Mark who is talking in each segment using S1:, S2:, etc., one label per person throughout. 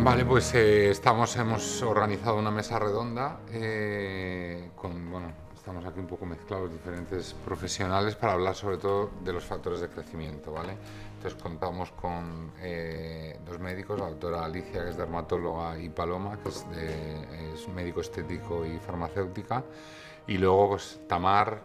S1: Vale, pues hemos organizado una mesa redonda estamos aquí un poco mezclados diferentes profesionales para hablar sobre todo de los factores de crecimiento, ¿vale? Entonces contamos con dos médicos, la doctora Alicia, que es dermatóloga, y Paloma, que es médico estético y farmacéutica, y luego pues Tamar,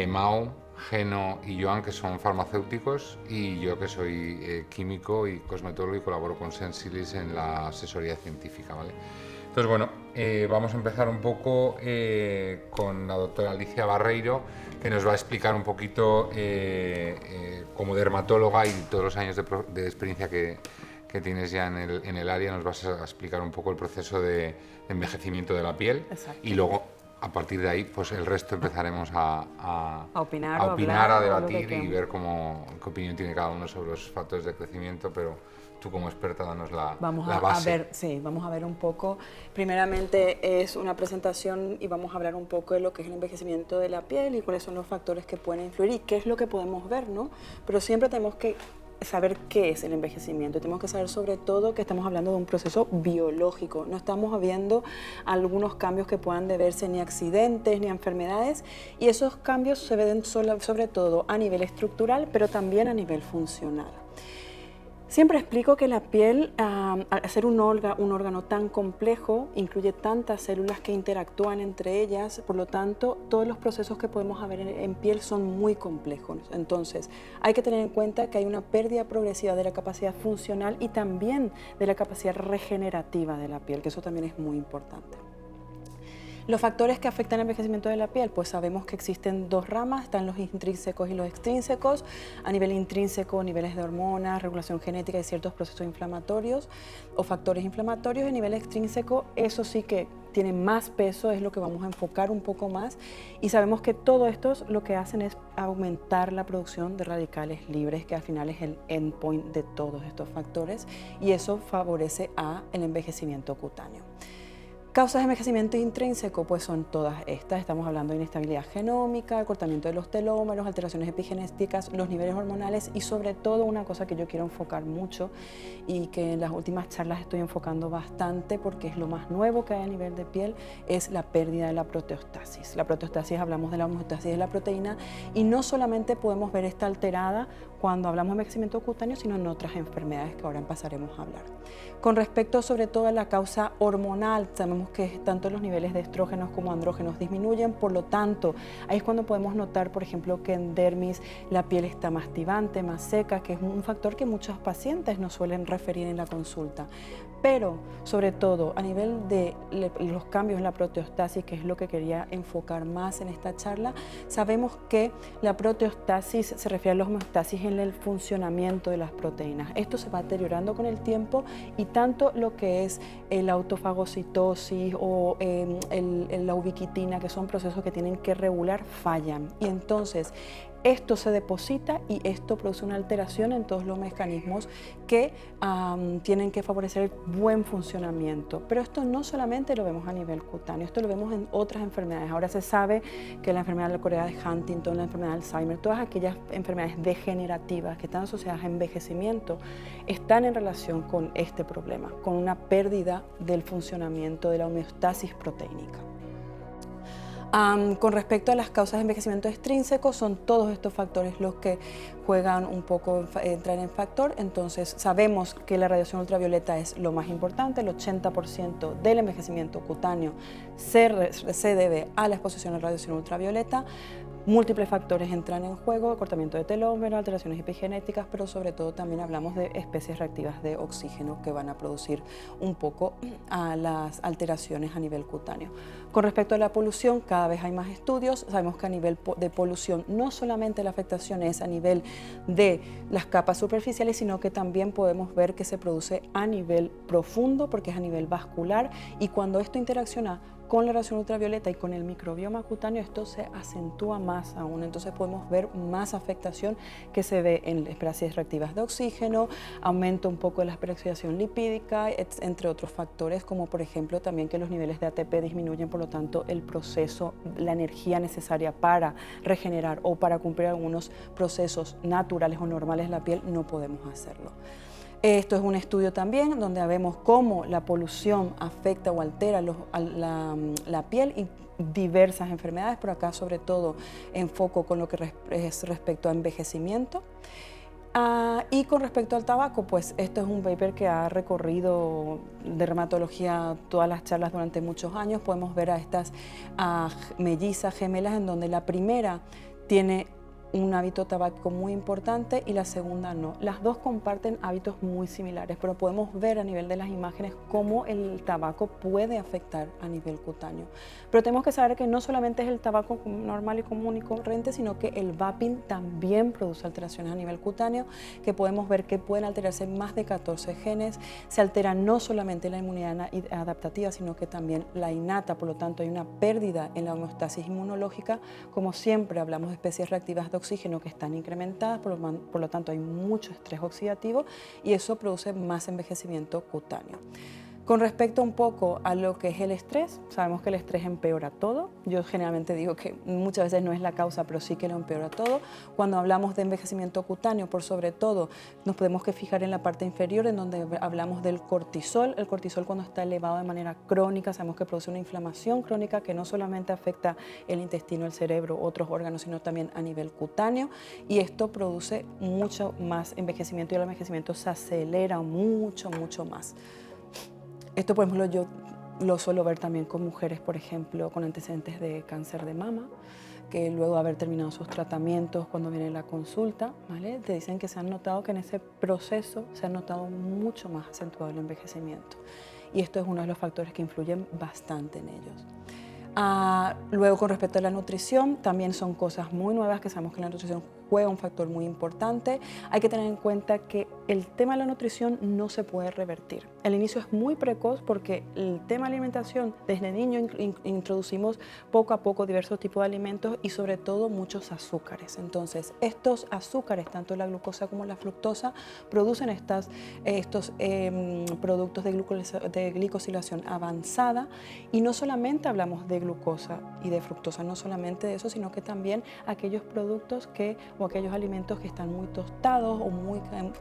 S1: Mau, Geno y Joan, que son farmacéuticos, y yo, que soy químico y cosmetólogo y colaboro con Sensilis en la asesoría científica, ¿vale? Entonces, bueno, vamos a empezar un poco con la doctora Alicia Barreiro, que nos va a explicar un poquito, como dermatóloga y todos los años de experiencia que tienes ya en el área, nos vas a explicar un poco el proceso de envejecimiento de la piel.
S2: Exacto.
S1: Y luego, a partir de ahí, pues el resto empezaremos
S2: A opinar
S1: a
S2: o
S1: opinar, a
S2: hablar o lo que
S1: debatir y
S2: queramos.
S1: ver qué opinión tiene cada uno sobre los factores de crecimiento, pero tú, como experta, danos la base.
S2: ver, sí, vamos a ver un poco. Primeramente es una presentación y vamos a hablar un poco de lo que es el envejecimiento de la piel y cuáles son los factores que pueden influir y qué es lo que podemos ver, ¿no? Pero siempre tenemos que saber qué es el envejecimiento. Tenemos que saber sobre todo que estamos hablando de un proceso biológico. No estamos viendo algunos cambios que puedan deberse ni a accidentes ni a enfermedades, y esos cambios se ven sobre todo a nivel estructural, pero también a nivel funcional. Siempre explico que la piel, al ser un órgano tan complejo, incluye tantas células que interactúan entre ellas, por lo tanto, todos los procesos que podemos ver en piel son muy complejos. Entonces, hay que tener en cuenta que hay una pérdida progresiva de la capacidad funcional y también de la capacidad regenerativa de la piel, que eso también es muy importante. Los factores que afectan el envejecimiento de la piel, pues sabemos que existen dos ramas, están los intrínsecos y los extrínsecos. A nivel intrínseco, niveles de hormonas, regulación genética y ciertos procesos inflamatorios o factores inflamatorios. A nivel extrínseco, eso sí que tiene más peso, es lo que vamos a enfocar un poco más, y sabemos que todo esto lo que hacen es aumentar la producción de radicales libres, que al final es el endpoint de todos estos factores, y eso favorece el envejecimiento cutáneo. Causas de envejecimiento intrínseco, pues son todas estas. Estamos hablando de inestabilidad genómica, acortamiento de los telómeros, alteraciones epigenéticas, los niveles hormonales y sobre todo una cosa que yo quiero enfocar mucho y que en las últimas charlas estoy enfocando bastante porque es lo más nuevo que hay a nivel de piel, es la pérdida de la proteostasis. La proteostasis, hablamos de la homeostasis de la proteína, y no solamente podemos ver esta alterada cuando hablamos de envejecimiento cutáneo, sino en otras enfermedades que ahora pasaremos a hablar. Con respecto sobre todo a la causa hormonal, sabemos que tanto los niveles de estrógenos como andrógenos disminuyen, por lo tanto, ahí es cuando podemos notar, por ejemplo, que en dermis la piel está más tibante, más seca, que es un factor que muchos pacientes nos suelen referir en la consulta. Pero, sobre todo, a nivel de los cambios en la proteostasis, que es lo que quería enfocar más en esta charla, sabemos que la proteostasis se refiere a la homeostasis en el funcionamiento de las proteínas. Esto se va deteriorando con el tiempo, y tanto lo que es la autofagocitosis o la ubiquitina, que son procesos que tienen que regular, fallan. Y entonces, esto se deposita y esto produce una alteración en todos los mecanismos que tienen que favorecer el buen funcionamiento. Pero esto no solamente lo vemos a nivel cutáneo, esto lo vemos en otras enfermedades. Ahora se sabe que la enfermedad de la Corea de Huntington, la enfermedad de Alzheimer, todas aquellas enfermedades degenerativas que están asociadas a envejecimiento están en relación con este problema, con una pérdida del funcionamiento de la homeostasis proteínica. Con respecto a las causas de envejecimiento extrínseco, son todos estos factores los que juegan un poco, entran en factor. Entonces sabemos que la radiación ultravioleta es lo más importante. El 80% del envejecimiento cutáneo se debe a la exposición a la radiación ultravioleta. Múltiples factores entran en juego: acortamiento de telómero, alteraciones epigenéticas, pero sobre todo también hablamos de especies reactivas de oxígeno que van a producir un poco a las alteraciones a nivel cutáneo. Con respecto a la polución, cada vez hay más estudios. Sabemos que a nivel de polución no solamente la afectación es a nivel de las capas superficiales, sino que también podemos ver que se produce a nivel profundo, porque es a nivel vascular, y cuando esto interacciona con la radiación ultravioleta y con el microbioma cutáneo, esto se acentúa más aún. Entonces podemos ver más afectación que se ve en especies reactivas de oxígeno, aumento un poco de la peroxidación lipídica, entre otros factores, como por ejemplo también que los niveles de ATP disminuyen, por lo tanto el proceso, la energía necesaria para regenerar o para cumplir algunos procesos naturales o normales de la piel, no podemos hacerlo. Esto es un estudio también donde vemos cómo la polución afecta o altera la piel y diversas enfermedades, pero acá sobre todo enfoco con lo que es respecto a envejecimiento. Y con respecto al tabaco, pues esto es un paper que ha recorrido dermatología todas las charlas durante muchos años. Podemos ver a estas mellizas gemelas en donde la primera tiene un hábito tabáquico muy importante y la segunda no. Las dos comparten hábitos muy similares, pero podemos ver a nivel de las imágenes cómo el tabaco puede afectar a nivel cutáneo. Pero tenemos que saber que no solamente es el tabaco normal y común y corriente, sino que el vaping también produce alteraciones a nivel cutáneo, que podemos ver que pueden alterarse más de 14 genes. Se altera no solamente la inmunidad adaptativa, sino que también la innata, por lo tanto hay una pérdida en la homeostasis inmunológica. Como siempre hablamos de especies reactivas de oxígeno que están incrementadas, por lo tanto hay mucho estrés oxidativo y eso produce más envejecimiento cutáneo. Con respecto un poco a lo que es el estrés, sabemos que el estrés empeora todo. Yo generalmente digo que muchas veces no es la causa, pero sí que lo empeora todo. Cuando hablamos de envejecimiento cutáneo, por sobre todo, nos podemos fijar en la parte inferior, en donde hablamos del cortisol. El cortisol, cuando está elevado de manera crónica, sabemos que produce una inflamación crónica que no solamente afecta el intestino, el cerebro, otros órganos, sino también a nivel cutáneo. Y esto produce mucho más envejecimiento y el envejecimiento se acelera mucho más. Esto, por ejemplo, yo lo suelo ver también con mujeres, por ejemplo, con antecedentes de cáncer de mama, que luego de haber terminado sus tratamientos, cuando viene la consulta, ¿vale?, te dicen que se han notado que en ese proceso se ha notado mucho más acentuado el envejecimiento. Y esto es uno de los factores que influyen bastante en ellos. Luego, con respecto a la nutrición, también son cosas muy nuevas que sabemos que la nutrición juega un factor muy importante. Hay que tener en cuenta que el tema de la nutrición no se puede revertir. El inicio es muy precoz porque el tema de la alimentación, desde niño introducimos poco a poco diversos tipos de alimentos y sobre todo muchos azúcares. Entonces, estos azúcares, tanto la glucosa como la fructosa, producen estos productos de glicosilación avanzada, y no solamente hablamos de glucosa y de fructosa, no solamente de eso, sino que también aquellos productos o aquellos alimentos que están muy tostados o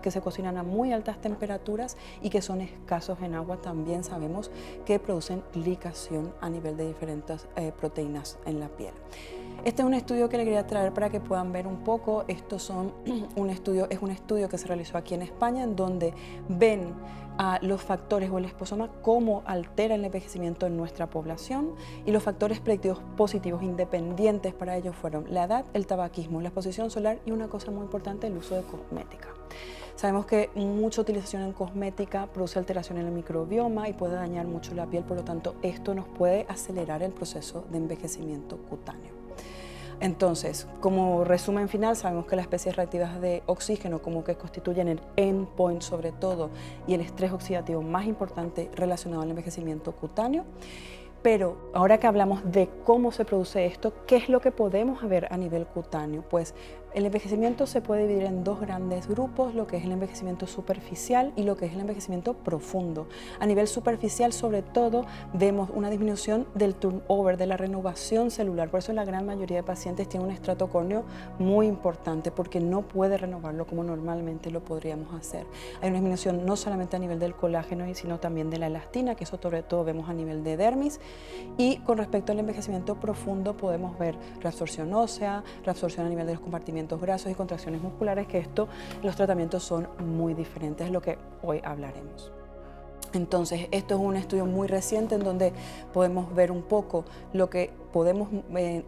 S2: que se cocinan a muy altas temperaturas y que son escasos en agua, también sabemos que producen glicación a nivel de diferentes proteínas en la piel. Este es un estudio que le quería traer para que puedan ver un poco. Es un estudio que se realizó aquí en España, en donde ven los factores o el liposoma, cómo altera el envejecimiento en nuestra población, y los factores predictivos positivos independientes para ello fueron la edad, el tabaquismo, la exposición solar y una cosa muy importante, el uso de cosmética. Sabemos que mucha utilización en cosmética produce alteración en el microbioma y puede dañar mucho la piel, por lo tanto esto nos puede acelerar el proceso de envejecimiento cutáneo. Entonces, como resumen final, sabemos que las especies reactivas de oxígeno, como que constituyen el endpoint sobre todo, y el estrés oxidativo más importante relacionado al envejecimiento cutáneo. Pero ahora que hablamos de cómo se produce esto, ¿qué es lo que podemos ver a nivel cutáneo? Pues el envejecimiento se puede dividir en dos grandes grupos, lo que es el envejecimiento superficial y lo que es el envejecimiento profundo. A nivel superficial, sobre todo, vemos una disminución del turnover, de la renovación celular. Por eso la gran mayoría de pacientes tienen un estrato córneo muy importante, porque no puede renovarlo como normalmente lo podríamos hacer. Hay una disminución no solamente a nivel del colágeno, sino también de la elastina, que eso sobre todo vemos a nivel de dermis. Y con respecto al envejecimiento profundo podemos ver reabsorción ósea, reabsorción a nivel de los compartimentos grasos y contracciones musculares, que los tratamientos son muy diferentes, de lo que hoy hablaremos. Entonces, esto es un estudio muy reciente en donde podemos ver un poco lo que podemos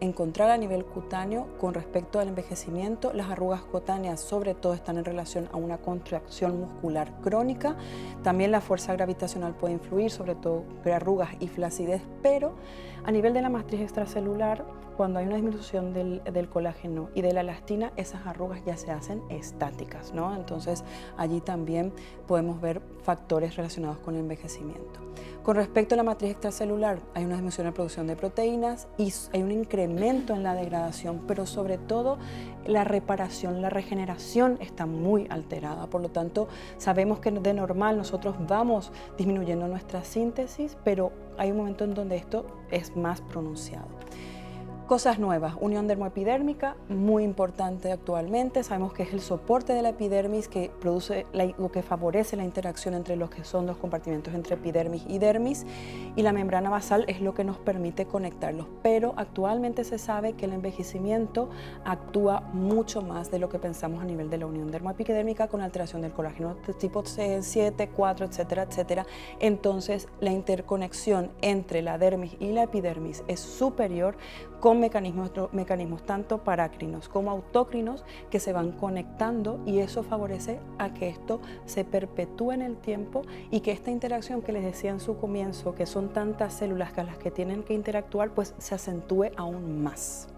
S2: encontrar a nivel cutáneo con respecto al envejecimiento. Las arrugas cutáneas sobre todo están en relación a una contracción muscular crónica. También la fuerza gravitacional puede influir, sobre todo arrugas y flacidez, pero a nivel de la matriz extracelular, cuando hay una disminución del colágeno y de la elastina, esas arrugas ya se hacen estáticas, ¿no? Entonces, allí también podemos ver factores relacionados con el envejecimiento. Con respecto a la matriz extracelular, hay una disminución en la producción de proteínas y hay un incremento en la degradación, pero sobre todo la reparación, la regeneración está muy alterada. Por lo tanto, sabemos que de normal nosotros vamos disminuyendo nuestra síntesis, pero hay un momento en donde esto es más pronunciado. Cosas nuevas, unión dermoepidérmica, muy importante actualmente. Sabemos que es el soporte de la epidermis que produce o que favorece la interacción entre los que son los compartimentos entre epidermis y dermis, y la membrana basal es lo que nos permite conectarlos. Pero actualmente se sabe que el envejecimiento actúa mucho más de lo que pensamos a nivel de la unión dermoepidérmica, con alteración del colágeno tipo 7, 4, etcétera, etcétera. Entonces la interconexión entre la dermis y la epidermis es superior, con mecanismos tanto parácrinos como autócrinos que se van conectando, y eso favorece a que esto se perpetúe en el tiempo y que esta interacción que les decía en su comienzo, que son tantas células que a las que tienen que interactuar, pues se acentúe aún más.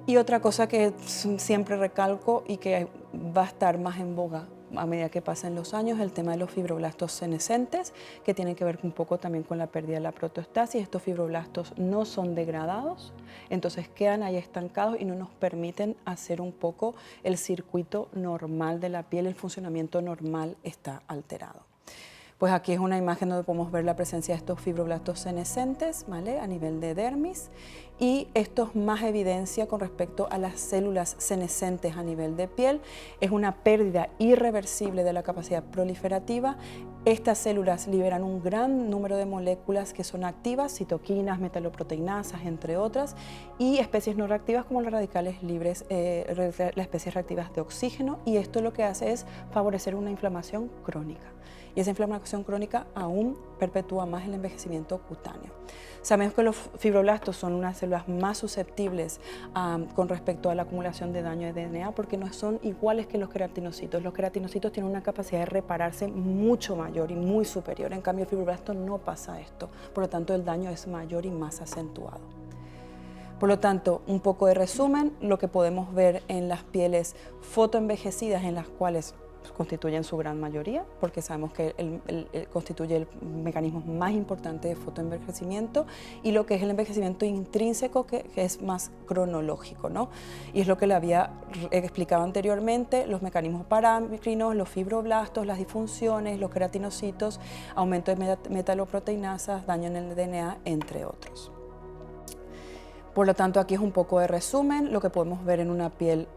S2: Y otra cosa que siempre recalco y que va a estar más en boga a medida que pasen los años, el tema de los fibroblastos senescentes, que tiene que ver un poco también con la pérdida de la protostasis. Estos fibroblastos no son degradados, entonces quedan ahí estancados y no nos permiten hacer un poco el circuito normal de la piel, el funcionamiento normal está alterado. Pues aquí es una imagen donde podemos ver la presencia de estos fibroblastos senescentes, ¿vale?, a nivel de dermis, y esto es más evidencia con respecto a las células senescentes a nivel de piel. Es una pérdida irreversible de la capacidad proliferativa. Estas células liberan un gran número de moléculas que son activas, citoquinas, metaloproteinasas, entre otras, y especies no reactivas como los radicales libres, las especies reactivas de oxígeno, y esto lo que hace es favorecer una inflamación crónica. Y esa inflamación crónica aún perpetúa más el envejecimiento cutáneo. Sabemos que los fibroblastos son unas células más susceptibles con respecto a la acumulación de daño de DNA, porque no son iguales que los queratinocitos. Los queratinocitos tienen una capacidad de repararse mucho mayor y muy superior. En cambio, el fibroblasto no pasa esto. Por lo tanto, el daño es mayor y más acentuado. Por lo tanto, un poco de resumen, lo que podemos ver en las pieles fotoenvejecidas, en las cuales constituyen su gran mayoría, porque sabemos que constituye el mecanismo más importante de fotoenvejecimiento, y lo que es el envejecimiento intrínseco, que es más cronológico, ¿no? Y es lo que le había explicado anteriormente: los mecanismos parácrinos, los fibroblastos, las disfunciones, los queratinocitos, aumento de metaloproteinasas, daño en el DNA, entre otros. Por lo tanto, aquí es un poco de resumen lo que podemos ver en una piel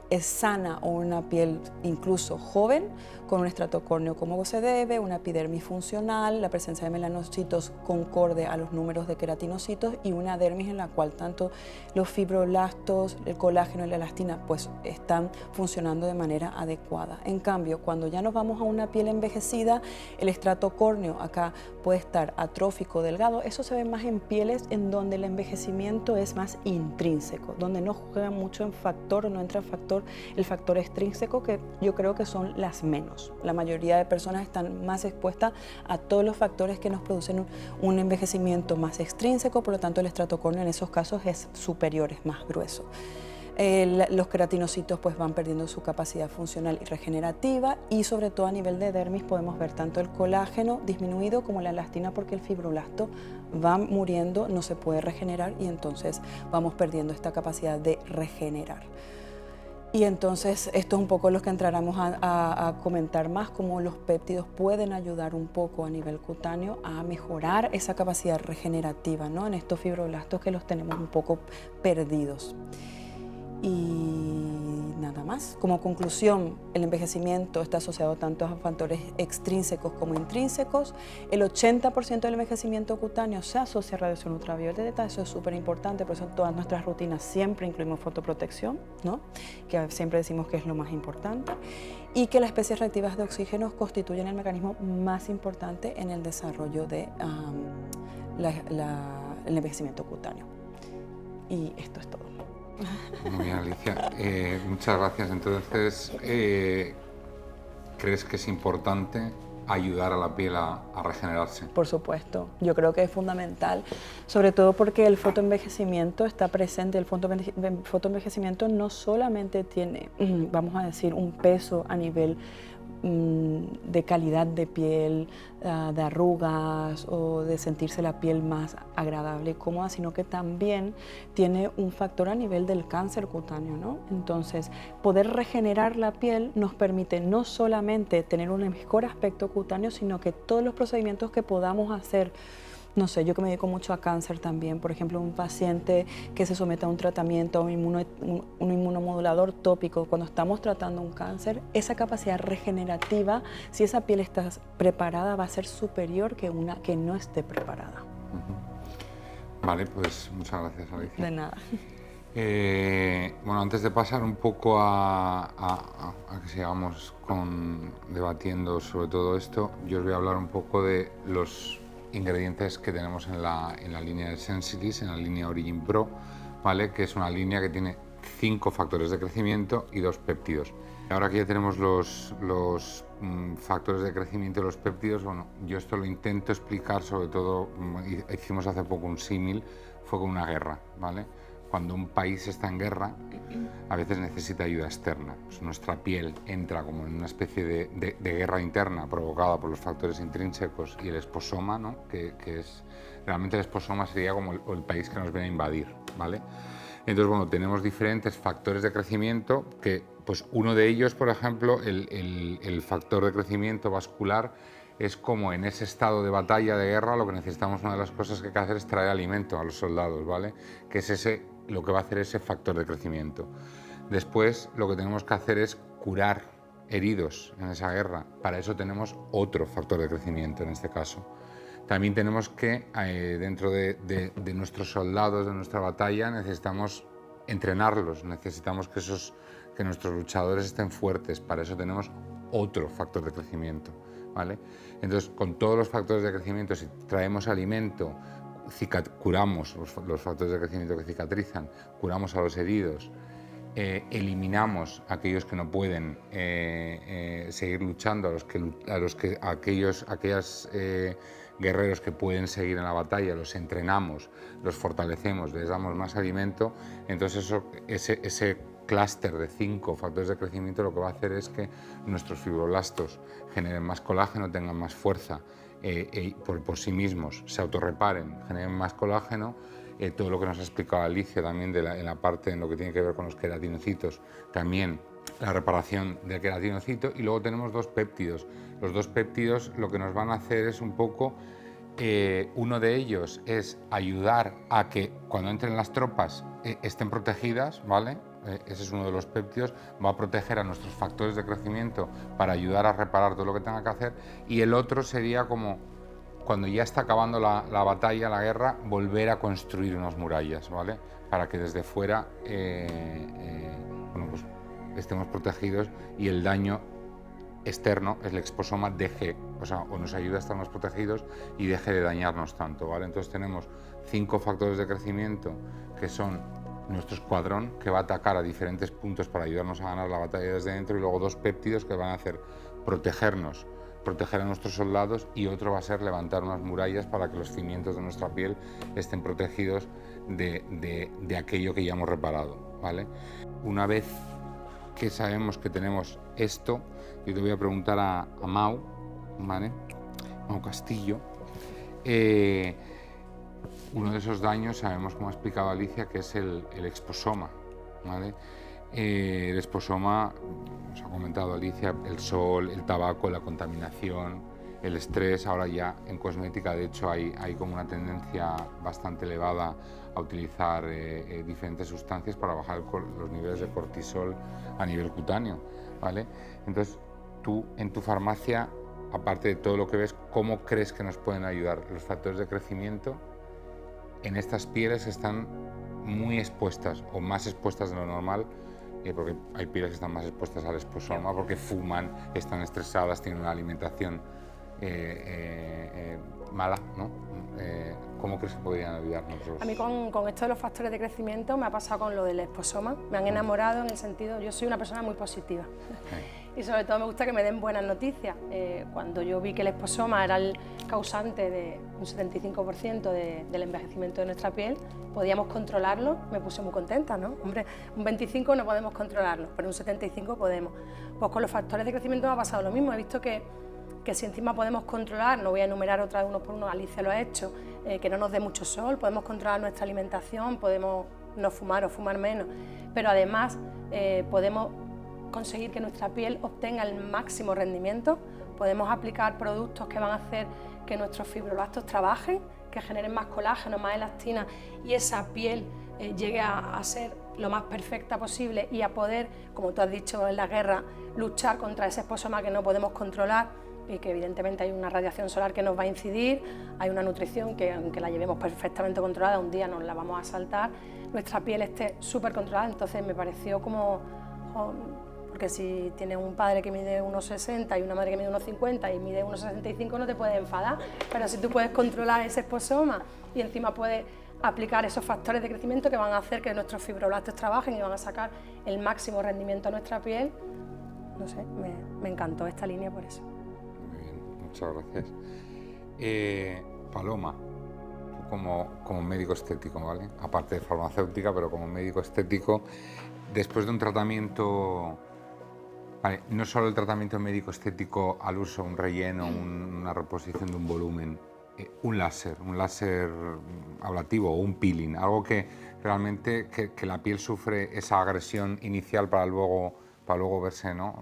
S2: es sana o una piel incluso joven, con un estrato córneo como se debe, una epidermis funcional, la presencia de melanocitos concorde a los números de queratinocitos, y una dermis en la cual tanto los fibroblastos, el colágeno y la elastina pues están funcionando de manera adecuada. En cambio, cuando ya nos vamos a una piel envejecida, el estrato córneo acá puede estar atrófico, delgado. Eso se ve más en pieles en donde el envejecimiento es más intrínseco, donde no juega mucho en factor, no entra el factor extrínseco, que yo creo que son las menos. La mayoría de personas están más expuestas a todos los factores que nos producen un envejecimiento más extrínseco, por lo tanto el estrato córneo en esos casos es superior, es más grueso. Los queratinocitos pues van perdiendo su capacidad funcional y regenerativa, y sobre todo a nivel de dermis podemos ver tanto el colágeno disminuido como la elastina, porque el fibroblasto va muriendo, no se puede regenerar, y entonces vamos perdiendo esta capacidad de regenerar. Y entonces esto es un poco lo que entraremos a comentar más, cómo los péptidos pueden ayudar un poco a nivel cutáneo a mejorar esa capacidad regenerativa, ¿no?, en estos fibroblastos que los tenemos un poco perdidos. Y nada más. Como conclusión, el envejecimiento está asociado tanto a factores extrínsecos como intrínsecos. El 80% del envejecimiento cutáneo se asocia a radiación ultravioleta. Eso es súper importante, por eso en todas nuestras rutinas siempre incluimos fotoprotección, ¿no?, que siempre decimos que es lo más importante, y que las especies reactivas de oxígeno constituyen el mecanismo más importante en el desarrollo de el envejecimiento cutáneo. Y esto es todo.
S1: Muy bien, Alicia. Muchas gracias. Entonces, ¿crees que es importante ayudar a la piel a regenerarse?
S2: Por supuesto, yo creo que es fundamental, sobre todo porque el fotoenvejecimiento está presente. El fotoenvejecimiento no solamente tiene, vamos a decir, un peso a nivel de calidad de piel, de arrugas o de sentirse la piel más agradable y cómoda, sino que también tiene un factor a nivel del cáncer cutáneo, ¿no? Entonces, poder regenerar la piel nos permite no solamente tener un mejor aspecto cutáneo, sino que todos los procedimientos que podamos hacer no sé, yo que me dedico mucho a cáncer también, por ejemplo, un paciente que se somete a un tratamiento, un inmunomodulador tópico, cuando estamos tratando un cáncer, esa capacidad regenerativa, si esa piel está preparada, va a ser superior que una que no esté preparada.
S1: Vale, pues muchas gracias, Alicia.
S2: De nada.
S1: Bueno, antes de pasar un poco a que sigamos debatiendo sobre todo esto, yo os voy a hablar un poco de los ingredientes que tenemos en la línea de Sensilis, en la línea Origin Pro, ¿vale? Que es una línea que tiene 5 factores de crecimiento y 2 péptidos. Ahora que ya tenemos los factores de crecimiento y los péptidos, bueno, yo esto lo intento explicar, sobre todo, hicimos hace poco un símil, fue con una guerra, ¿vale? Cuando un país está en guerra, a veces necesita ayuda externa. Pues nuestra piel entra como en una especie de guerra interna provocada por los factores intrínsecos y el esposoma, ¿no? que es realmente el esposoma sería como el país que nos viene a invadir, ¿vale? Entonces, bueno, tenemos diferentes factores de crecimiento que, pues uno de ellos, por ejemplo, el factor de crecimiento vascular, es como en ese estado de batalla, de guerra, lo que necesitamos, una de las cosas que hay que hacer es traer alimento a los soldados, ¿vale? Que es lo que va a hacer ese factor de crecimiento. Después, lo que tenemos que hacer es curar heridos en esa guerra. Para eso tenemos otro factor de crecimiento en este caso. También tenemos que, dentro de nuestros soldados, de nuestra batalla, necesitamos entrenarlos, necesitamos que nuestros luchadores estén fuertes. Para eso tenemos otro factor de crecimiento, ¿vale? Entonces, con todos los factores de crecimiento, si traemos alimento, curamos los factores de crecimiento que cicatrizan, curamos a los heridos, eliminamos a aquellos que no pueden seguir luchando, aquellos guerreros que pueden seguir en la batalla, los entrenamos, los fortalecemos, les damos más alimento. Entonces ese clúster de 5 factores de crecimiento lo que va a hacer es que nuestros fibroblastos generen más colágeno, tengan más fuerza, por sí mismos se autorreparen, generen más colágeno. Todo lo que nos ha explicado Alicia también en la parte en lo que tiene que ver con los queratinocitos, también la reparación del queratinocito. Y luego tenemos 2 péptidos. Los 2 péptidos lo que nos van a hacer es un poco, uno de ellos es ayudar a que cuando entren las tropas estén protegidas, ¿vale? Ese es uno de los péptidos, va a proteger a nuestros factores de crecimiento para ayudar a reparar todo lo que tenga que hacer. Y el otro sería como, cuando ya está acabando la batalla, la guerra, volver a construir unas murallas, ¿vale? Para que desde fuera bueno, pues estemos protegidos y el daño externo, el exposoma, o nos ayuda a estar más protegidos y deje de dañarnos tanto, ¿vale? Entonces tenemos 5 factores de crecimiento que son nuestro escuadrón, que va a atacar a diferentes puntos para ayudarnos a ganar la batalla desde dentro, y luego 2 péptidos que van a hacer proteger a nuestros soldados, y otro va a ser levantar unas murallas para que los cimientos de nuestra piel estén protegidos de aquello que ya hemos reparado, ¿vale? Una vez que sabemos que tenemos esto, yo te voy a preguntar a Mau, ¿vale? Mau Castillo. Uno de esos daños sabemos, como ha explicado Alicia, que es el exposoma, ¿vale? El exposoma, nos ha comentado Alicia, el sol, el tabaco, la contaminación, el estrés. Ahora ya en cosmética, de hecho, hay como una tendencia bastante elevada a utilizar diferentes sustancias para bajar los niveles de cortisol a nivel cutáneo, ¿vale? Entonces, tú en tu farmacia, aparte de todo lo que ves, ¿cómo crees que nos pueden ayudar los factores de crecimiento en estas pieles que están muy expuestas o más expuestas de lo normal? Porque hay pieles que están más expuestas al esposoma porque fuman, están estresadas, tienen una alimentación mala, ¿no? ¿Cómo crees que podrían ayudarnos?
S3: A mí con esto de los factores de crecimiento me ha pasado con lo del esposoma. Me han enamorado en el sentido, yo soy una persona muy positiva. Y sobre todo me gusta que me den buenas noticias. Cuando yo vi que el esposoma era el causante de un 75% del envejecimiento de nuestra piel, podíamos controlarlo, me puse muy contenta, ¿no? Hombre, un 25 no podemos controlarlo, pero un 75 podemos. Pues con los factores de crecimiento me ha pasado lo mismo. He visto que si encima podemos controlar, no voy a enumerar otra vez uno por uno, Alicia lo ha hecho, que no nos dé mucho sol, podemos controlar nuestra alimentación, podemos no fumar o fumar menos, pero además podemos conseguir que nuestra piel obtenga el máximo rendimiento, podemos aplicar productos que van a hacer que nuestros fibroblastos trabajen, que generen más colágeno, más elastina y esa piel llegue a ser lo más perfecta posible y a poder, como tú has dicho en la guerra, luchar contra ese esposoma que no podemos controlar y que evidentemente hay una radiación solar que nos va a incidir, hay una nutrición que aunque la llevemos perfectamente controlada, un día nos la vamos a saltar, nuestra piel esté súper controlada. Entonces me pareció como... porque si tienes un padre que mide 1,60 y una madre que mide 1,50 y mide 1,65 no te puedes enfadar, pero si tú puedes controlar ese esposoma y encima puedes aplicar esos factores de crecimiento que van a hacer que nuestros fibroblastos trabajen y van a sacar el máximo rendimiento a nuestra piel, no sé, me encantó esta línea por eso.
S1: Muy bien, muchas gracias. Paloma, tú como médico estético, ¿vale? Aparte de farmacéutica, pero como médico estético, después de un tratamiento... Vale, no solo el tratamiento médico estético al uso, un relleno, una reposición de un volumen, un láser ablativo o un peeling, algo que realmente que la piel sufre esa agresión inicial para luego verse, ¿no?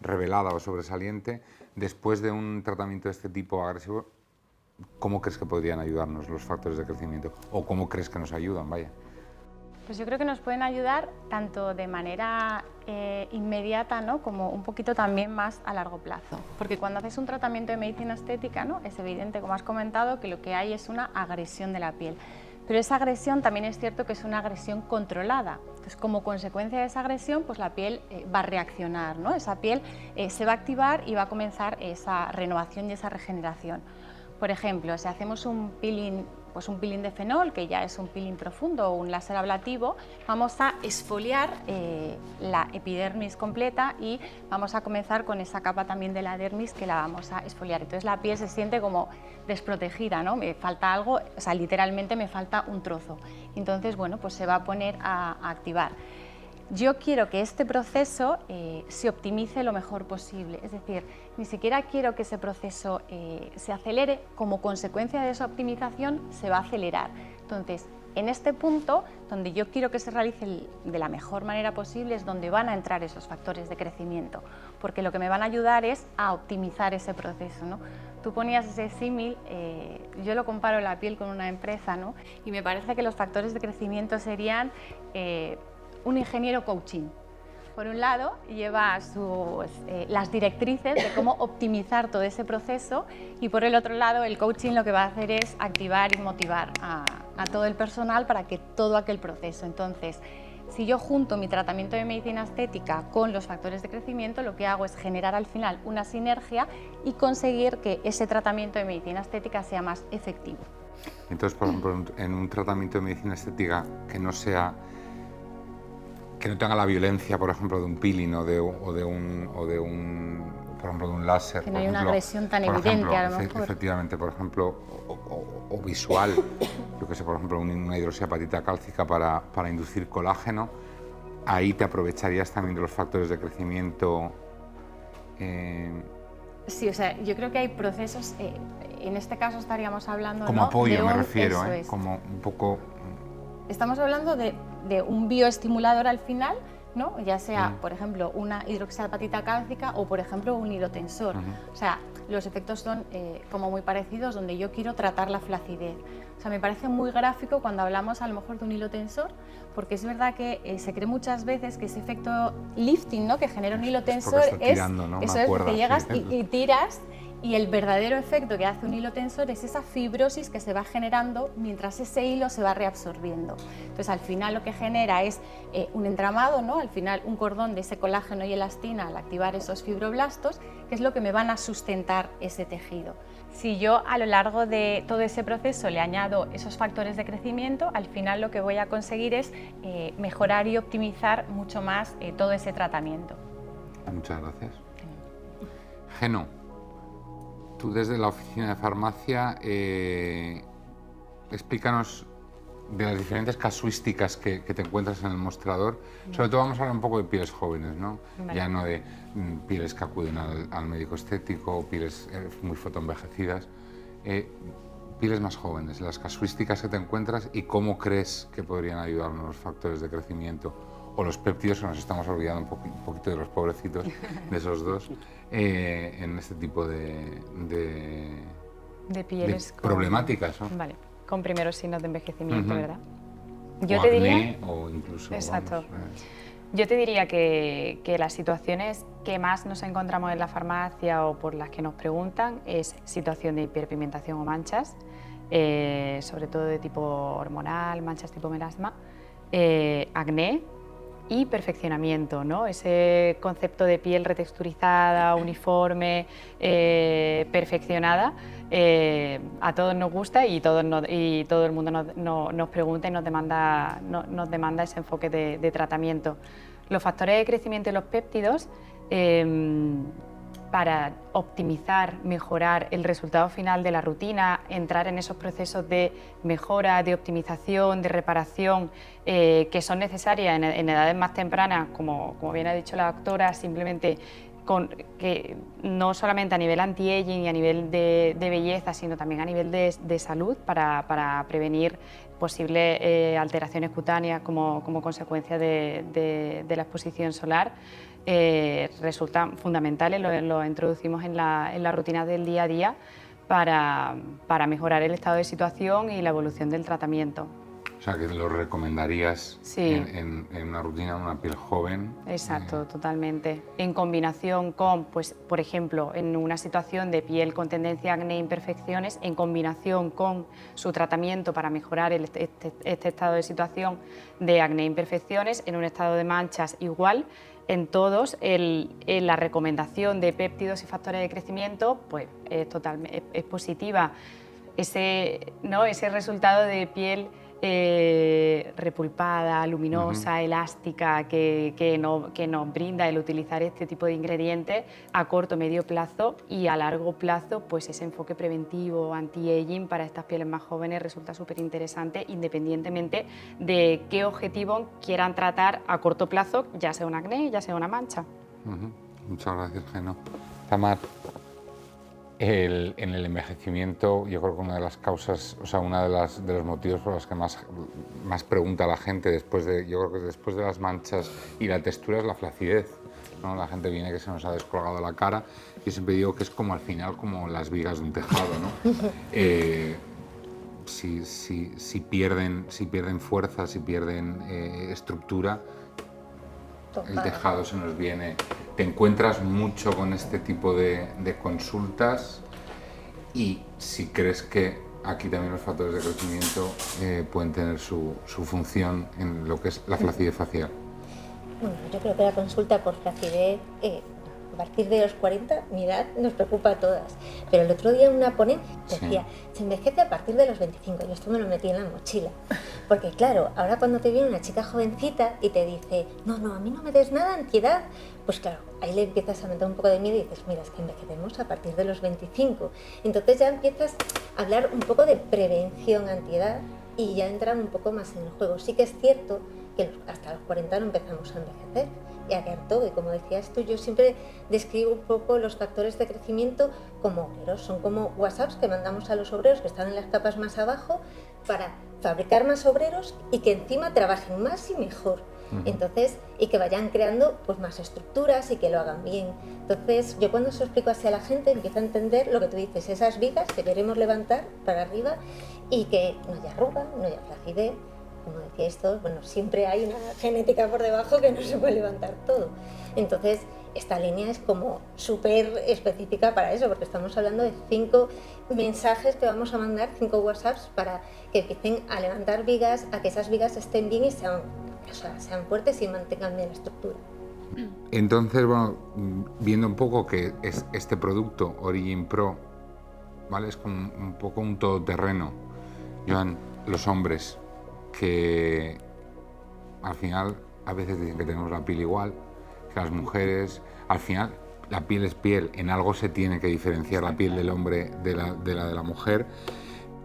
S1: Revelada o sobresaliente. Después de un tratamiento de este tipo agresivo, ¿cómo crees que podrían ayudarnos los factores de crecimiento? ¿O cómo crees que nos ayudan? Vaya.
S4: Pues yo creo que nos pueden ayudar tanto de manera inmediata, ¿no?, como un poquito también más a largo plazo. Porque cuando haces un tratamiento de medicina estética, ¿no?, es evidente, como has comentado, que lo que hay es una agresión de la piel. Pero esa agresión también es cierto que es una agresión controlada. Entonces, como consecuencia de esa agresión, pues la piel va a reaccionar, ¿no? Esa piel se va a activar y va a comenzar esa renovación y esa regeneración. Por ejemplo, si hacemos un peeling, pues un peeling de fenol, que ya es un peeling profundo o un láser ablativo, vamos a exfoliar la epidermis completa y vamos a comenzar con esa capa también de la dermis que la vamos a exfoliar. Entonces la piel se siente como desprotegida, ¿no? Me falta algo, o sea, literalmente me falta un trozo. Entonces, bueno, pues se va a poner a activar. Yo quiero que este proceso se optimice lo mejor posible, es decir, ni siquiera quiero que ese proceso se acelere, como consecuencia de esa optimización se va a acelerar. Entonces, en este punto, donde yo quiero que se realice de la mejor manera posible, es donde van a entrar esos factores de crecimiento, porque lo que me van a ayudar es a optimizar ese proceso, ¿no? Tú ponías ese símil, yo lo comparo la piel con una empresa, ¿no? Y me parece que los factores de crecimiento serían un ingeniero coaching. Por un lado, lleva las directrices de cómo optimizar todo ese proceso y por el otro lado, el coaching lo que va a hacer es activar y motivar a todo el personal para que todo aquel proceso. Entonces, si yo junto mi tratamiento de medicina estética con los factores de crecimiento, lo que hago es generar al final una sinergia y conseguir que ese tratamiento de medicina estética sea más efectivo.
S1: Entonces, por ejemplo, en un tratamiento de medicina estética que no tenga la violencia, por ejemplo, de un peeling o de un por ejemplo, de un láser.
S4: Que no hay una agresión tan evidente, a lo mejor.
S1: Efectivamente, por ejemplo, o visual, yo que sé, por ejemplo, una hidroxiapatita cálcica para inducir colágeno, ahí te aprovecharías también de los factores de crecimiento.
S4: Sí, o sea, yo creo que hay procesos, en este caso estaríamos hablando,
S1: como
S4: ¿no?,
S1: apoyo,
S4: de
S1: me refiero,
S4: es.
S1: Como un poco...
S4: Estamos hablando de un bioestimulador al final, ¿no?, ya sea, por ejemplo, una hidroxiapatita cálcica o, por ejemplo, un hilotensor. O sea, los efectos son como muy parecidos, donde yo quiero tratar la flacidez. O sea, me parece muy gráfico cuando hablamos a lo mejor de un hilotensor, porque es verdad que se cree muchas veces que ese efecto lifting, ¿no?, que genera un hilotensor es que llegas y tiras. Y el verdadero efecto que hace un hilo tensor es esa fibrosis que se va generando mientras ese hilo se va reabsorbiendo. Entonces, al final lo que genera es un entramado, ¿no?, al final un cordón de ese colágeno y elastina al activar esos fibroblastos, que es lo que me van a sustentar ese tejido. Si yo a lo largo de todo ese proceso le añado esos factores de crecimiento, al final lo que voy a conseguir es mejorar y optimizar mucho más todo ese tratamiento.
S1: Muchas gracias. Geno, tú desde la oficina de farmacia, explícanos de las diferentes casuísticas que te encuentras en el mostrador. Sobre todo vamos a hablar un poco de pieles jóvenes, ¿no? Vale. Ya no de pieles que acuden al médico estético, pieles muy fotoenvejecidas, pieles más jóvenes, las casuísticas que te encuentras y cómo crees que podrían ayudarnos los factores de crecimiento o los péptidos, que nos estamos olvidando un poquito de los pobrecitos, de esos dos, en este tipo de
S4: De pieles
S1: problemáticas, ¿no?
S4: Vale, con primeros signos de envejecimiento, ¿verdad?
S1: Yo te diría, o incluso,
S4: exacto.
S1: Vamos,
S4: yo te diría que las situaciones que más nos encontramos en la farmacia o por las que nos preguntan es situación de hiperpigmentación o manchas, sobre todo de tipo hormonal, manchas tipo melasma, acné y perfeccionamiento, ¿no? Ese concepto de piel retexturizada, uniforme, perfeccionada, a todos nos gusta y todo el mundo nos pregunta y nos demanda ese enfoque de tratamiento. Los factores de crecimiento y los péptidos, para optimizar, mejorar el resultado final de la rutina, entrar en esos procesos de mejora, de optimización, de reparación que son necesarias en edades más tempranas, como bien ha dicho la doctora, simplemente que no solamente a nivel anti-aging y a nivel de belleza, sino también a nivel de salud para prevenir posibles alteraciones cutáneas como consecuencia de la exposición solar. Resultan fundamentales, lo introducimos en la rutina del día a día para mejorar el estado de situación y la evolución del tratamiento.
S1: O sea, que lo recomendarías
S4: sí.
S1: en una rutina de una piel joven.
S4: Exacto, totalmente. En combinación con, pues, por ejemplo, en una situación de piel con tendencia a acné e imperfecciones, en combinación con su tratamiento para mejorar este estado de situación de acné e imperfecciones, en un estado de manchas igual, en todos la recomendación de péptidos y factores de crecimiento pues, es positiva. Ese resultado de piel repulpada, luminosa, elástica, que nos brinda el utilizar este tipo de ingredientes a corto, medio plazo y a largo plazo, pues ese enfoque preventivo, anti-aging para estas pieles más jóvenes resulta súper interesante independientemente de qué objetivo quieran tratar a corto plazo, ya sea un acné, ya sea una mancha.
S1: Muchas gracias, Geno. Tamar, en el envejecimiento, yo creo que una de las causas, o sea, uno de los motivos por los que más pregunta la gente yo creo que después de las manchas y la textura es la flacidez, ¿no? La gente viene que se nos ha descolgado la cara. Yo siempre digo que es como al final como las vigas de un tejado, ¿no? Si pierden fuerza, si pierden estructura, el tejado se nos viene. Te encuentras mucho con este tipo de consultas y si crees que aquí también los factores de crecimiento pueden tener su función en lo que es la flacidez facial.
S5: Bueno, yo creo que la consulta por flacidez a partir de los 40, mi edad nos preocupa a todas. Pero el otro día una ponente decía, se envejece a partir de los 25. Yo esto me lo metí en la mochila. Porque claro, ahora cuando te viene una chica jovencita y te dice, no, a mí no me des nada antiedad, pues claro, ahí le empiezas a meter un poco de miedo y dices, mira, es que envejecemos a partir de los 25. Entonces ya empiezas a hablar un poco de prevención antiedad y ya entran un poco más en el juego. Sí que es cierto que hasta los 40 no empezamos a envejecer y a caer todo. Y como decías tú, yo siempre describo un poco los factores de crecimiento como obreros. Son como WhatsApps que mandamos a los obreros que están en las capas más abajo para fabricar más obreros y que encima trabajen más y mejor. Entonces, y que vayan creando pues más estructuras y que lo hagan bien. Entonces, yo cuando se lo explico así a la gente, empiezo a entender lo que tú dices, esas vigas que queremos levantar para arriba y que no haya arruga, no haya flacidez. Como decía esto, bueno, siempre hay una genética por debajo que no se puede levantar todo. Entonces, esta línea es como súper específica para eso, porque estamos hablando de 5 mensajes que vamos a mandar, 5 WhatsApps para que empiecen a levantar vigas, a que esas vigas estén bien y sean fuertes y mantengan bien la estructura.
S1: Entonces, bueno, viendo un poco que es este producto Origin Pro, ¿vale? Es como un poco un todoterreno. Joan, los hombres que al final a veces dicen que tenemos la piel igual que las mujeres, al final la piel es piel, en algo se tiene que diferenciar la piel del hombre de la mujer,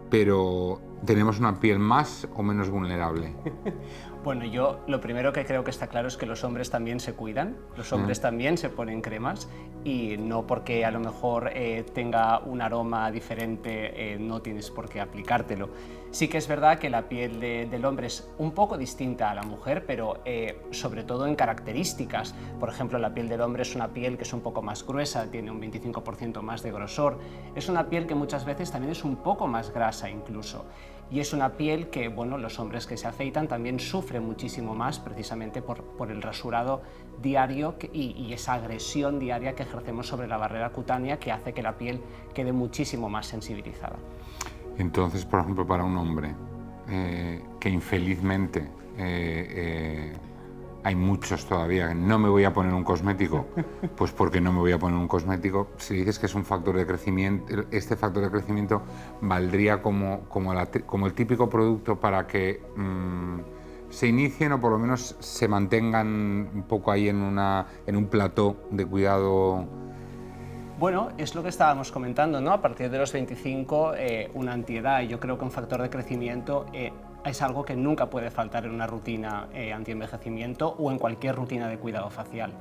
S1: pero tenemos una piel más o menos vulnerable?
S6: Bueno, yo lo primero que creo que está claro es que los hombres también se cuidan, los hombres también se ponen cremas y no porque a lo mejor tenga un aroma diferente no tienes por qué aplicártelo. Sí que es verdad que la piel del hombre es un poco distinta a la mujer, pero sobre todo en características. Por ejemplo, la piel del hombre es una piel que es un poco más gruesa, tiene un 25% más de grosor. Es una piel que muchas veces también es un poco más grasa incluso. Y es una piel que, bueno, los hombres que se afeitan también sufren muchísimo más precisamente por el rasurado diario y esa agresión diaria que ejercemos sobre la barrera cutánea que hace que la piel quede muchísimo más sensibilizada.
S1: Entonces, por ejemplo, para un hombre que infelizmente hay muchos todavía que no me voy a poner un cosmético, pues porque no me voy a poner un cosmético. Si dices que es un factor de crecimiento, este factor de crecimiento valdría como el típico producto para que se inicien o por lo menos se mantengan un poco ahí en un plató de cuidado.
S6: Bueno, es lo que estábamos comentando, ¿no? A partir de los 25, una antiedad, y yo creo que un factor de crecimiento es algo que nunca puede faltar en una rutina antienvejecimiento o en cualquier rutina de cuidado facial.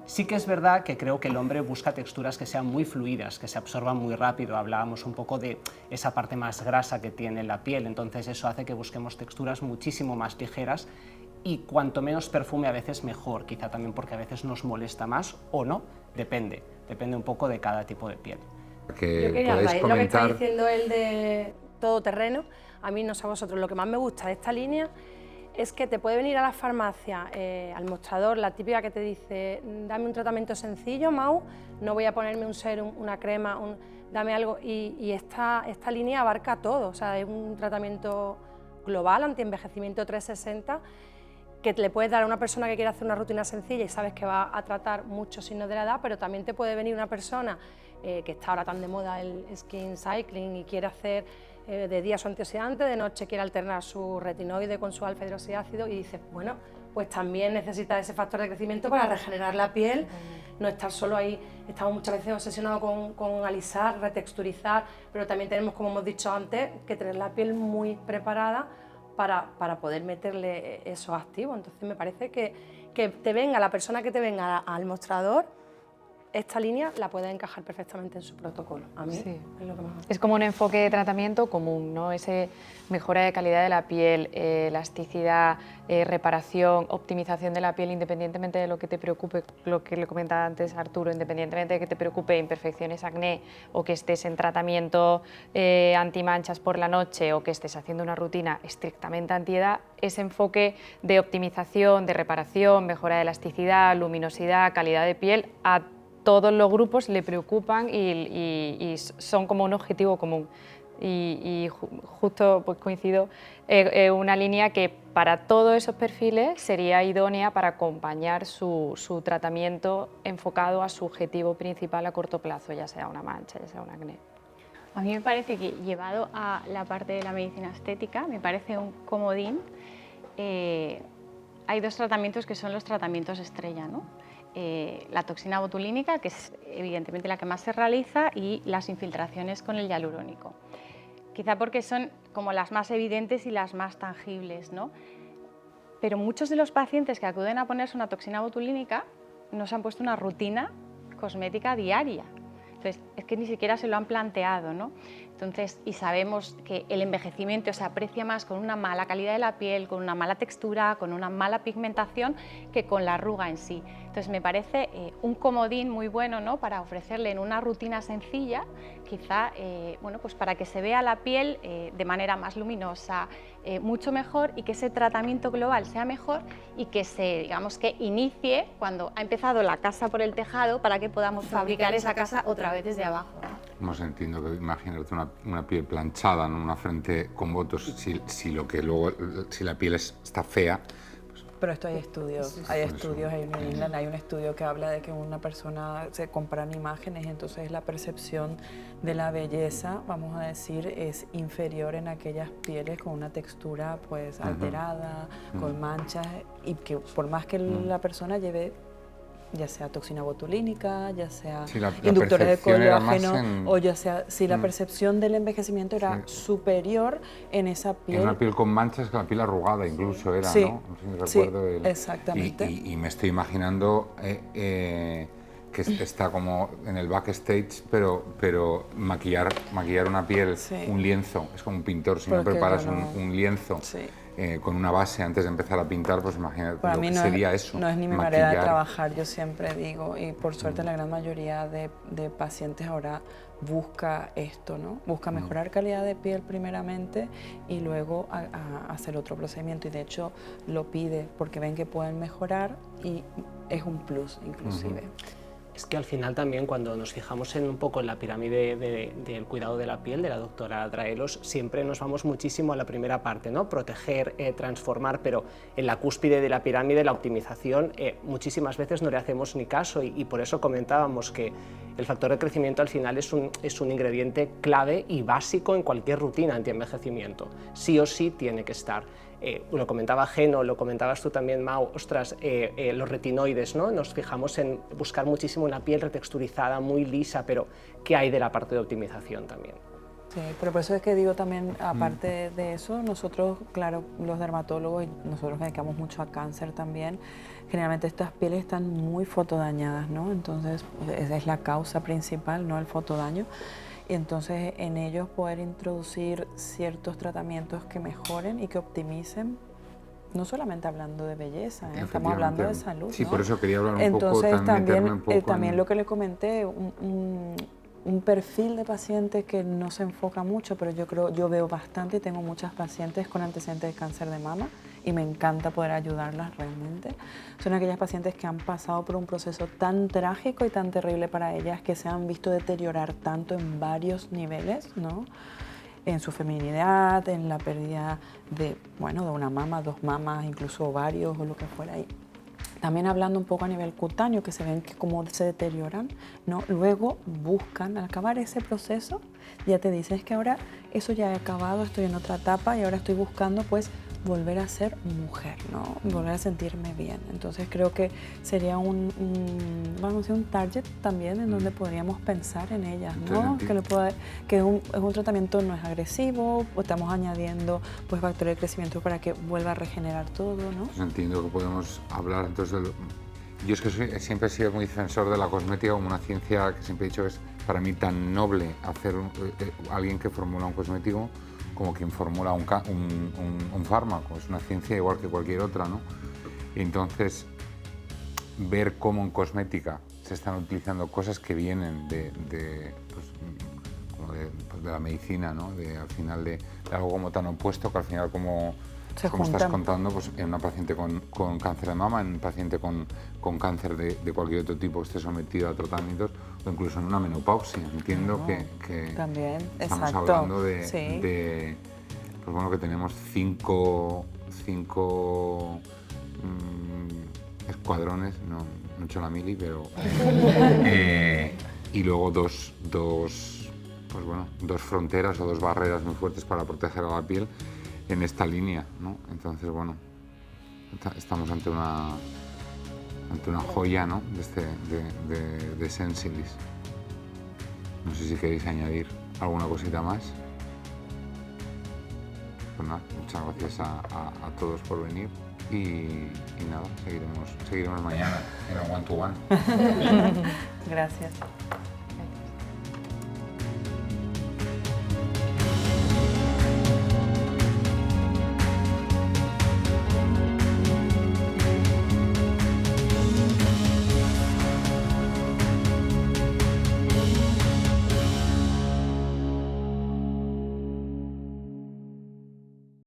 S6: Sí que es verdad que creo que el hombre busca texturas que sean muy fluidas, que se absorban muy rápido. Hablábamos un poco de esa parte más grasa que tiene la piel, entonces eso hace que busquemos texturas muchísimo más ligeras y cuanto menos perfume a veces mejor, quizá también porque a veces nos molesta más o no, depende un poco de cada tipo de piel.
S3: Yo quería, lo que está diciendo él de todoterreno, a mí no sé a vosotros, lo que más me gusta de esta línea es que te puede venir a la farmacia, al mostrador, la típica que te dice dame un tratamiento sencillo, Mau, no voy a ponerme un serum, una crema, dame algo, y esta línea abarca todo, o sea, es un tratamiento global, antienvejecimiento 360, que le puedes dar a una persona que quiere hacer una rutina sencilla y sabes que va a tratar muchos signos de la edad, pero también te puede venir una persona que está ahora tan de moda el skin cycling y quiere hacer de día su antioxidante, de noche quiere alternar su retinoide con su alfa hidroxiácido y dices, bueno, pues también necesita ese factor de crecimiento para regenerar la piel, no estar solo ahí. Estamos muchas veces obsesionados con alisar, retexturizar, pero también tenemos, como hemos dicho antes, que tener la piel muy preparada para poder meterle esos activos. Entonces me parece que te venga, la persona que te venga al mostrador, esta línea la puede encajar perfectamente en su protocolo. A mí
S7: sí.
S3: Es lo que más...
S7: Es como un enfoque de tratamiento común, ¿no? Ese mejora de calidad de la piel, elasticidad, reparación, optimización de la piel, independientemente de lo que te preocupe, lo que le comentaba antes Arturo, independientemente de que te preocupe imperfecciones, acné, o que estés en tratamiento antimanchas por la noche, o que estés haciendo una rutina estrictamente antiedad, ese enfoque de optimización, de reparación, mejora de elasticidad, luminosidad, calidad de piel, a todos los grupos le preocupan y son como un objetivo común. Justo pues coincido, una línea que para todos esos perfiles sería idónea para acompañar su tratamiento enfocado a su objetivo principal a corto plazo, ya sea una mancha, ya sea un acné.
S4: A mí me parece que, llevado a la parte de la medicina estética, me parece un comodín. Hay dos tratamientos que son los tratamientos estrella, ¿no? La toxina botulínica, que es evidentemente la que más se realiza, y las infiltraciones con el hialurónico. Quizá porque son como las más evidentes y las más tangibles, ¿no? Pero muchos de los pacientes que acuden a ponerse una toxina botulínica no se han puesto una rutina cosmética diaria. Entonces, es que ni siquiera se lo han planteado, ¿no? Entonces, y sabemos que el envejecimiento se aprecia más con una mala calidad de la piel, con una mala textura, con una mala pigmentación, que con la arruga en sí. Entonces, me parece un comodín muy bueno, ¿no?, para ofrecerle en una rutina sencilla, quizá, bueno, pues para que se vea la piel de manera más luminosa, mucho mejor, y que ese tratamiento global sea mejor y que se, digamos, que inicie cuando ha empezado la casa por el tejado, para que podamos fabricar esa casa otra vez desde abajo.
S1: No sé, entiendo que imagínate una piel planchada, ¿no?, una frente con botos, si la piel está fea.
S2: Pero esto hay estudios, hay un estudio que habla de que una persona se comparan imágenes, entonces la percepción de la belleza, vamos a decir, es inferior en aquellas pieles con una textura pues alterada, con manchas, y que por más que la persona lleve ya sea toxina botulínica, ya sea
S1: Sí, la
S2: inductores de
S1: percepción era más
S2: colágeno, o ya sea, si la percepción del envejecimiento era superior en esa piel.
S1: En una piel con manchas, que la piel arrugada incluso era,
S2: Sí,
S1: ¿no? No sé si recuerdo
S2: exactamente.
S1: Y me estoy imaginando que está como en el backstage, pero maquillar una piel, un lienzo, es como un pintor, si no preparas un lienzo con una base antes de empezar a pintar, pues imagínate
S2: Para
S1: lo
S2: mí
S1: que
S2: no
S1: sería
S2: es,
S1: eso.
S2: no es ni mi
S1: maquillar.
S2: manera de trabajar, yo siempre digo, y por suerte la gran mayoría de pacientes ahora busca esto, ¿no? Busca mejorar calidad de piel primeramente y luego hacer otro procedimiento, y de hecho lo pide porque ven que pueden mejorar y es un plus inclusive.
S6: Es que al final también cuando nos fijamos en un poco en la pirámide del cuidado de la piel de la doctora Draelos, siempre nos vamos muchísimo a la primera parte, ¿no? Proteger, transformar, pero en la cúspide de la pirámide, la optimización, muchísimas veces no le hacemos ni caso, y por eso comentábamos que el factor de crecimiento al final es un ingrediente clave y básico en cualquier rutina anti-envejecimiento. Sí o sí tiene que estar. Lo comentaba Geno, lo comentabas tú también, Mau, ostras, los retinoides, ¿no? Nos fijamos en buscar muchísimo una piel retexturizada, muy lisa, pero ¿qué hay de la parte de optimización también?
S2: Sí, pero por eso es que digo también, aparte de eso, nosotros, claro, los dermatólogos, y nosotros que dedicamos mucho a cáncer también, generalmente estas pieles están muy fotodañadas, ¿no? Entonces, esa es la causa principal, ¿no? El fotodaño. Y entonces en ellos poder introducir ciertos tratamientos que mejoren y que optimicen, no solamente hablando de belleza, estamos hablando de salud,
S1: Sí,
S2: ¿no?
S1: por eso quería hablar un
S2: entonces,
S1: poco, meterme un poco
S2: también lo que le comenté, un perfil de paciente que no se enfoca mucho, pero yo veo bastante y tengo muchas pacientes con antecedentes de cáncer de mama y me encanta poder ayudarlas realmente. Son aquellas pacientes que han pasado por un proceso tan trágico y tan terrible para ellas, que se han visto deteriorar tanto en varios niveles, ¿no? En su feminidad, en la pérdida de una mama, 2 mamas, incluso ovarios o lo que fuera ahí. También hablando un poco a nivel cutáneo, que se ven que cómo se deterioran, ¿no? Luego buscan, al acabar ese proceso, ya te dicen, es que ahora eso ya he acabado, estoy en otra etapa y ahora estoy buscando pues volver a ser mujer, ¿no? Volver a sentirme bien. Entonces creo que sería un target también en donde podríamos pensar en ellas, ¿no? Que es un tratamiento, no es agresivo, o estamos añadiendo pues factores de crecimiento para que vuelva a regenerar todo, ¿no?
S1: Pues entiendo que podemos hablar entonces yo es que siempre he sido muy defensor de la cosmética como una ciencia que siempre he dicho que es para mí tan noble hacer alguien que formula un cosmético como quien formula un fármaco. Es una ciencia igual que cualquier otra, ¿no? Y entonces, ver cómo en cosmética se están utilizando cosas que vienen de la medicina, ¿no? Al final de algo como tan opuesto que al final como estás contando, pues en una paciente con cáncer de mama, en un paciente con cáncer de cualquier otro tipo que esté sometido a tratamientos, o incluso en una menopausia. Entiendo que
S2: también,
S1: estamos hablando de pues bueno, que tenemos cinco escuadrones, no he hecho la mili, pero y luego dos fronteras o 2 barreras muy fuertes para proteger a la piel en esta línea, ¿no? Entonces, bueno, estamos ante una joya, ¿no? de Sensilis. No sé si queréis añadir alguna cosita más. Pues nada, muchas gracias a todos por venir y nada, seguiremos mañana en el One to One.
S2: Gracias.